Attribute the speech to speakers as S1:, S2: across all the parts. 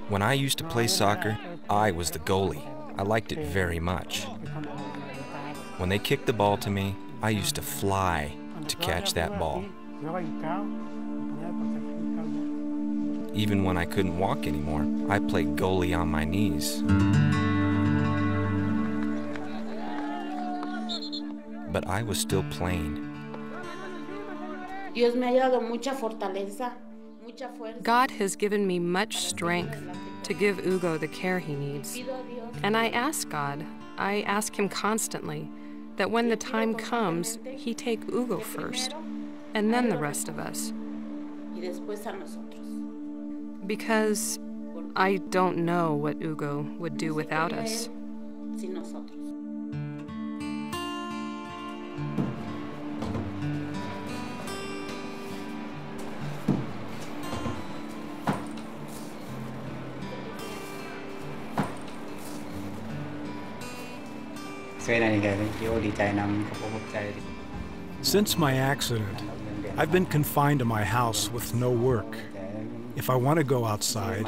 S1: When I used to play soccer, I was the goalie. I liked it very much. When they kicked the ball to me, I used to fly to catch that ball. Even when I couldn't walk anymore, I played goalie on my knees. But I was still playing.
S2: God has given me much strength to give Hugo the care he needs. And I ask God, I ask him constantly, that when the time comes, he take Hugo first, and then the rest of us. Because I don't know what Hugo would do without us.
S3: Since my accident, I've been confined to my house with no work. If I want to go outside,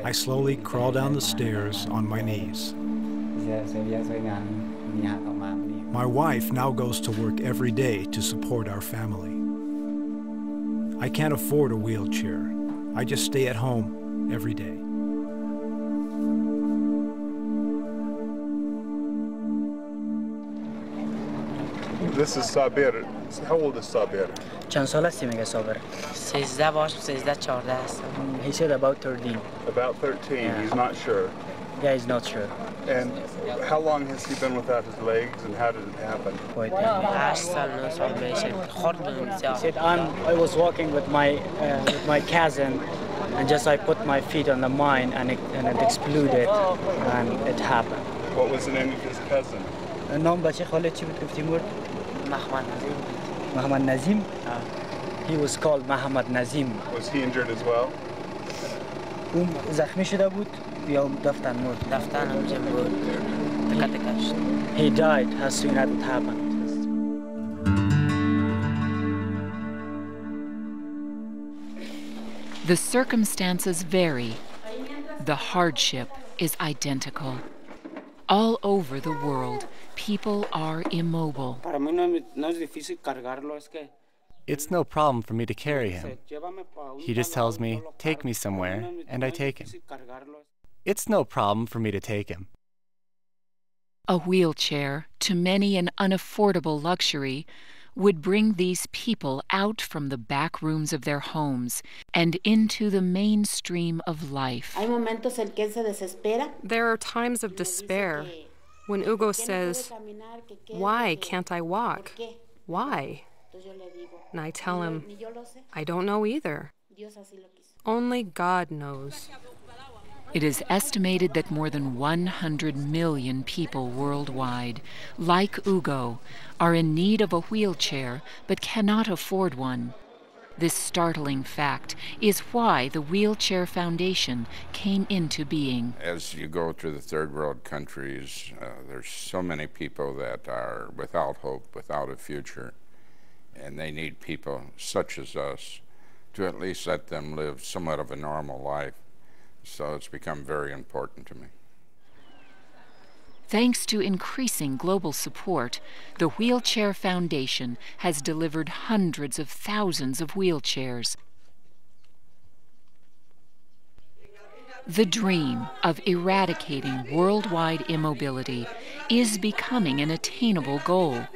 S3: I slowly crawl down the stairs on my knees. My wife now goes to work every day to support our family. I can't afford a wheelchair. I just stay at home every day.
S4: This is Sabir. How old is Sabir?
S5: چند سال هستی میگه صابر؟ 13 باش 13 14 هستم. He said about 13.
S4: About 13. Yeah. He's not sure.
S5: Yeah, he's not sure.
S4: And how long has he been without his legs, and how did it happen?
S5: 8 سال 9 سال میشه. He said I was walking with my cousin, and just I put my feet on the mine, and it exploded, and it happened.
S4: What was the name of his cousin?
S5: نام بچه خاله چی بود گفتی مرد؟ محمد نظیم. محمد نظیم؟ He was called Muhammad Nazim.
S4: Was he injured as well?
S5: اون زخمی شده بود یا دفتن مرد؟ دفتن همجا مرد. تکه تکش. He died as soon as it happened.
S6: The circumstances vary. The hardship is identical. All over the world, people are immobile.
S7: It's no problem for me to carry him. He just tells me, take me somewhere, and I take him. It's no problem for me to take him.
S6: A wheelchair, to many an unaffordable luxury, would bring these people out from the back rooms of their homes and into the mainstream of life.
S2: There are times of despair when Hugo says, "Why can't I walk? Why?" And I tell him, "I don't know either. Only God knows."
S6: It is estimated that more than 100 million people worldwide, like Hugo, are in need of a wheelchair but cannot afford one. This startling fact is why the Wheelchair Foundation came into being.
S8: As you go through the third world countries, there's so many people that are without hope, without a future, and they need people such as us to at least let them live somewhat of a normal life. So it's become very important to me.
S6: Thanks to increasing global support, the Wheelchair Foundation has delivered hundreds of thousands of wheelchairs. The dream of eradicating worldwide immobility is becoming an attainable goal.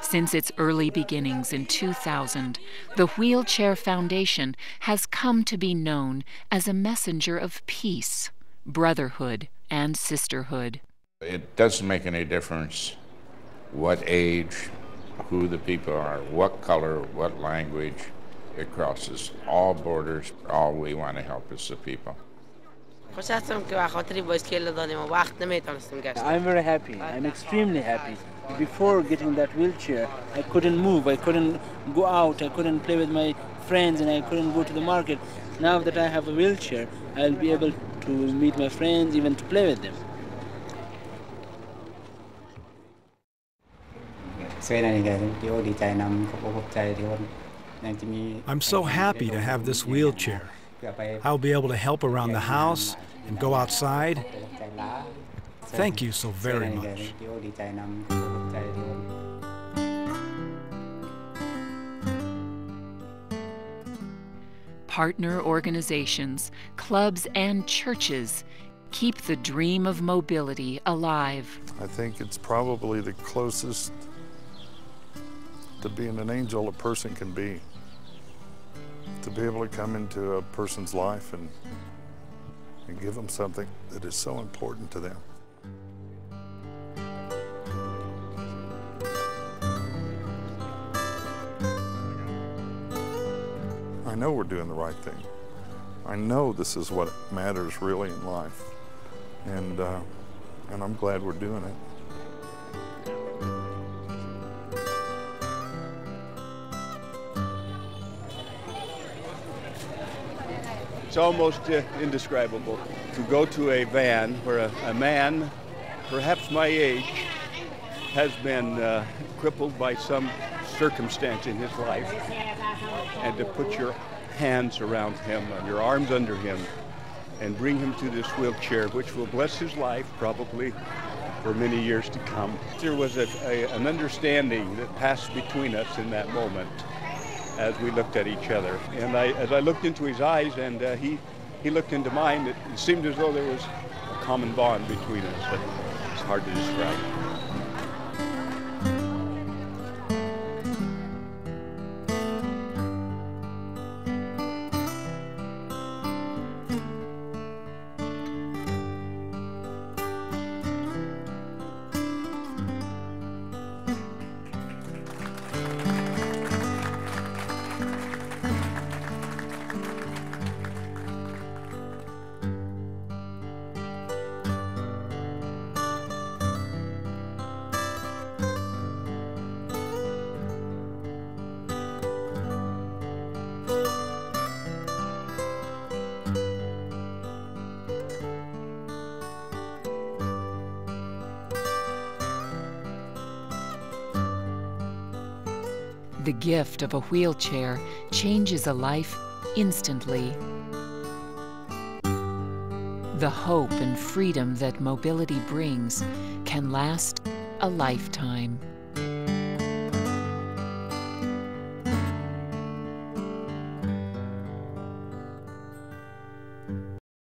S6: Since its early beginnings in 2000, the Wheelchair Foundation has come to be known as a messenger of peace, brotherhood, and sisterhood.
S8: It doesn't make any difference what age, who the people are, what color, what language. It crosses all borders. All we want to help is the people.
S5: I'm very happy. I'm extremely happy. Before getting that wheelchair, I couldn't move. I couldn't go out. I couldn't play with my friends, and I couldn't go to the market. Now that I have a wheelchair, I'll be able to meet my friends, even to play with them.
S3: I'm so happy to have this wheelchair. I'll be able to help around the house and go outside. Thank you so very much.
S6: Partner organizations, clubs, and churches keep the dream of mobility alive.
S9: I think it's probably the closest to being an angel a person can be. To be able to come into a person's life and give them something that is so important to them. I know we're doing the right thing. I know this is what matters really in life, and I'm glad we're doing it.
S4: It's almost indescribable to go to a van where a man, perhaps my age, has been crippled by some circumstance in his life, and to put your hands around him and your arms under him and bring him to this wheelchair, which will bless his life probably for many years to come. There was an understanding that passed between us in that moment as we looked at each other. And as I looked into his eyes and he looked into mine, it seemed as though there was a common bond between us that it's hard to describe.
S6: The gift of a wheelchair changes a life instantly. The hope and freedom that mobility brings can last a lifetime.